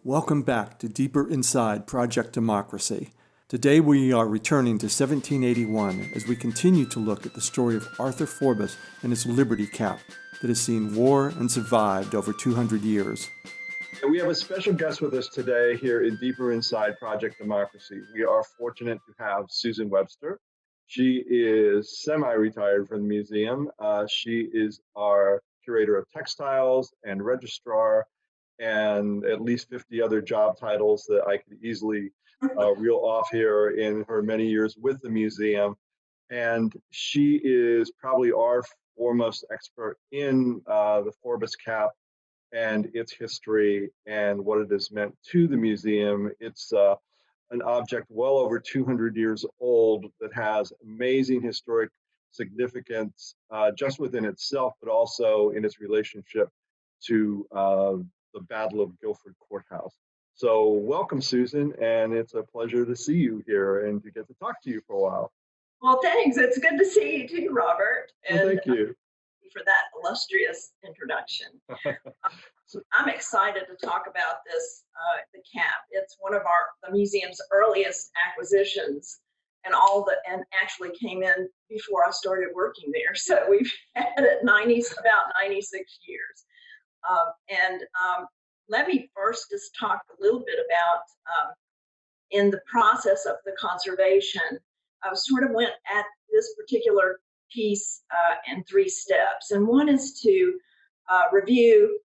Welcome back to Deeper Inside Project Democracy. Today we are returning to 1781 as we continue to look at the story of Arthur Forbis and his Liberty Cap that has seen war and survived over 200 years. We have a special guest with us today here in Deeper Inside Project Democracy. We are fortunate to have Susan Webster. She is semi-retired from the museum. She is our Curator of Textiles and Registrar, and at least 50 other job titles that I could easily reel off here in her many years with the museum. And she is probably our foremost expert in the Forbis Cap and its history and what it has meant to the museum. It's an object well over 200 years old that has amazing historic significance just within itself, but also in its relationship to the Battle of Guilford Courthouse. So welcome, Susan, and it's a pleasure to see you here and to get to talk to you for a while. Well, thanks. It's good to see you too, Robert. And well, thank you for that illustrious introduction. I'm excited to talk about this, the cap. It's one of the museum's earliest acquisitions, and actually came in before I started working there. So we've had it about 96 years. Let me first just talk a little bit about in the process of the conservation. I sort of went at this particular piece in 3 steps. And one is to review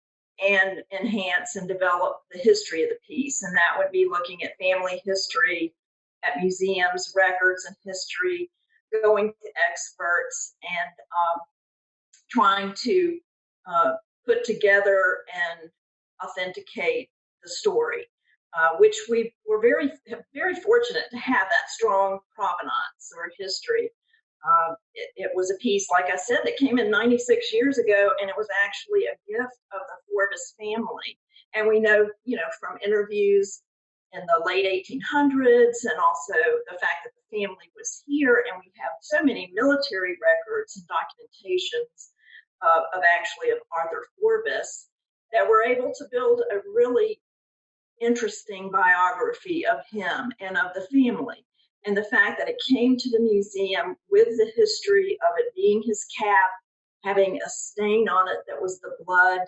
and enhance and develop the history of the piece. And that would be looking at family history, at museums, records and history, going to experts, and trying to put together and authenticate the story, which we were very fortunate to have that strong provenance or history. It was a piece, like I said, that came in 96 years ago, and it was actually a gift of the Forbis family. And we know, from interviews in the late 1800s, and also the fact that the family was here, and we have so many military records and documentations of Arthur Forbis, that we're able to build a really interesting biography of him and of the family. And the fact that it came to the museum with the history of it being his cap, having a stain on it that was the blood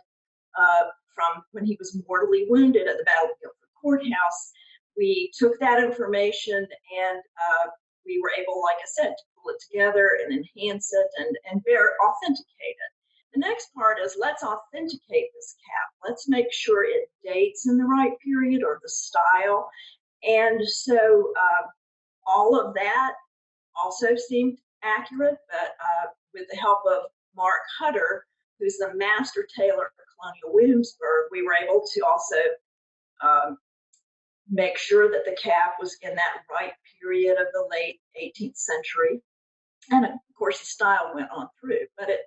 from when he was mortally wounded at the Battle of Guilford Courthouse. We took that information and we were able, like I said, to pull it together and enhance it and authenticate it. The next part is, let's authenticate this cap. Let's make sure it dates in the right period or the style. And so all of that also seemed accurate, but with the help of Mark Hutter, who's the master tailor for Colonial Williamsburg, we were able to also make sure that the cap was in that right period of the late 18th century. And of course, the style went on through, but it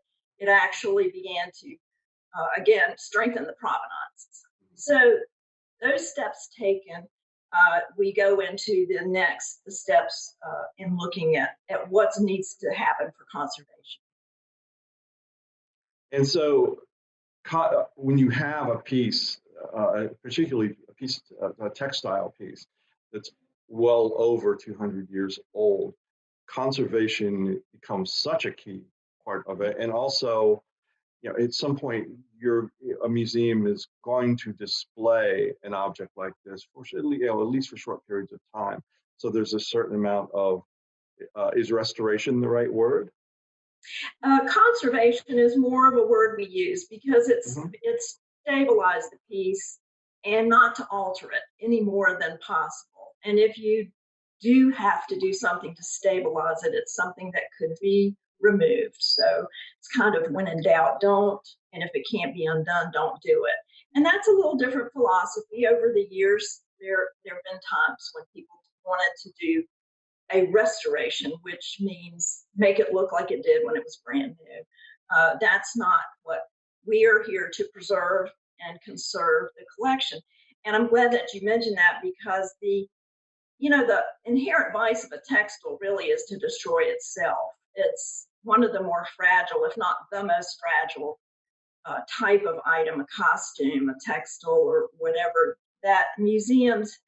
actually began to, again, strengthen the provenance. So those steps taken, we go into the steps in looking at what needs to happen for conservation. And so when you have a piece, particularly a textile piece that's well over 200 years old, conservation becomes such a key part of it. And also, at some point, a museum is going to display an object like this for at least for short periods of time. So there's a certain amount of is restoration the right word? Conservation is more of a word we use because it's stabilize the piece and not to alter it any more than possible. And if you do have to do something to stabilize it, it's something that could be removed. So it's kind of, when in doubt, don't. And if it can't be undone, don't do it. And that's a little different philosophy. Over the years, there have been times when people wanted to do a restoration, which means make it look like it did when it was brand new. That's not what we are here to preserve and conserve the collection. And I'm glad that you mentioned that, because the inherent vice of a textile really is to destroy itself. It's one of the more fragile, if not the most fragile type of item, a costume, a textile, or whatever that museums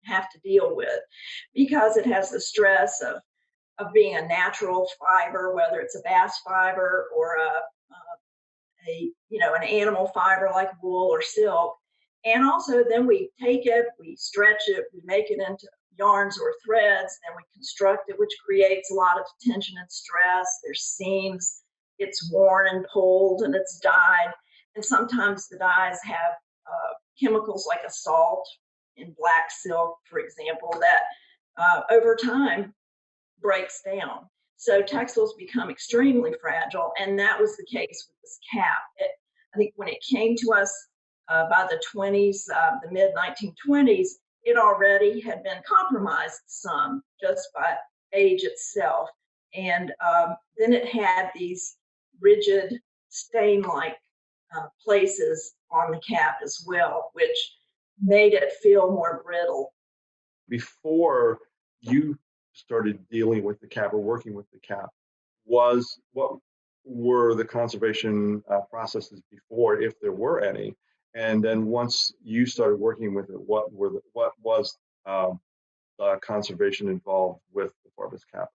have to deal with, because it has the stress of being a natural fiber, whether it's a bass fiber or an animal fiber like wool or silk. And also then we take it, we stretch it, we make it into yarns or threads, then we construct it, which creates a lot of tension and stress. There's seams, it's worn and pulled, and it's dyed. And sometimes the dyes have chemicals like a salt in black silk, for example, that over time breaks down. So textiles become extremely fragile, and that was the case with this cap. I think when it came to us by the 20s, the mid 1920s, it already had been compromised some just by age itself. And then it had these rigid stain-like places on the cap as well, which made it feel more brittle. Before you started dealing with the cap or working with the cap, what were the conservation processes before, if there were any? And then once you started working with it, what was conservation involved with the Forbis cap?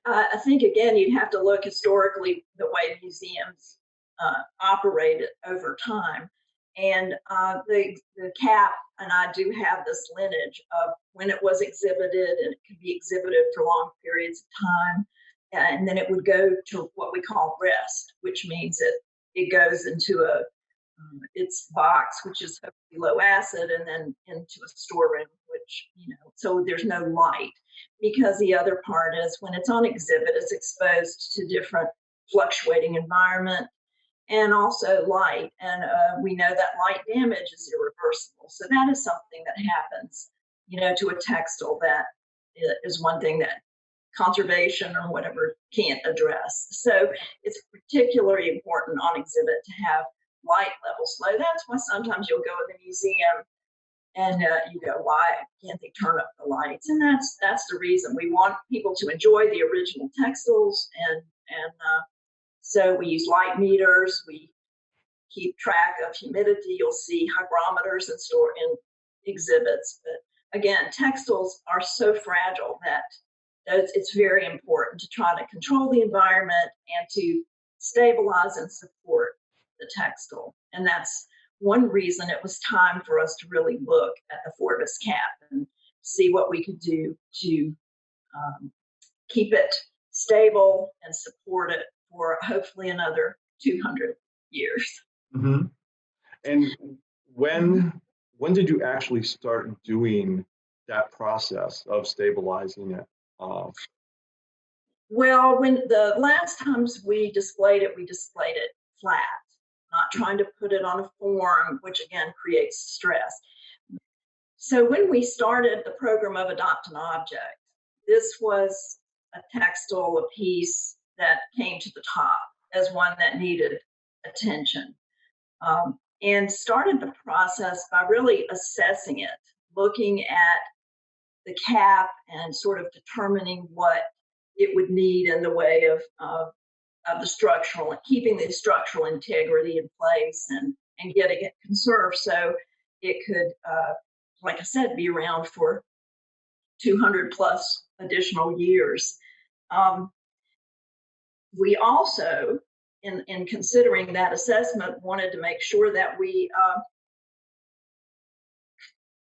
I think, again, you'd have to look historically the way museums operated over time. And the cap, and I do have this lineage of when it was exhibited, and it could be exhibited for long periods of time. And then it would go to what we call rest, which means it goes into its box, which is hopefully low acid, and then into a storeroom, which, so there's no light. Because the other part is when it's on exhibit, it's exposed to different fluctuating environment and also light. And we know that light damage is irreversible. So that is something that happens, to a textile, that is one thing that conservation or whatever can't address. So it's particularly important on exhibit to have light levels low. That's why sometimes you'll go in the museum and you go, why can't they turn up the lights? And that's the reason. We want people to enjoy the original textiles, and so we use light meters. We keep track of humidity. You'll see hygrometers in exhibits. But again, textiles are so fragile that it's very important to try to control the environment and to stabilize and support the textile. And that's one reason it was time for us to really look at the Forbis cap and see what we could do to keep it stable and support it for hopefully another 200 years. Mm-hmm. And when did you actually start doing that process of stabilizing it? Well, when the last times we displayed it flat, not trying to put it on a form, which again creates stress. So when we started the program of Adopt an Object, this was a textile, a piece that came to the top as one that needed attention. And started the process by really assessing it, looking at the cap and sort of determining what it would need in the way of the structural, keeping the structural integrity in place and getting it conserved so it could, like I said, be around for 200 plus additional years. We also, in considering that assessment, wanted to make sure that we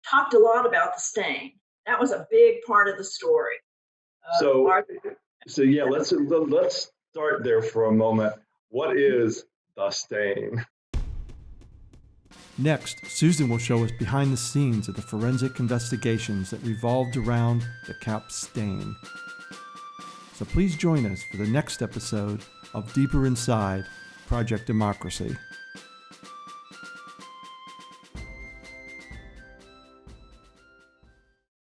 talked a lot about the stain. That was a big part of the story. So yeah, let's start there for a moment. What is the stain? Next, Susan will show us behind the scenes of the forensic investigations that revolved around the cap stain. So please join us for the next episode of Deeper Inside Project Democracy.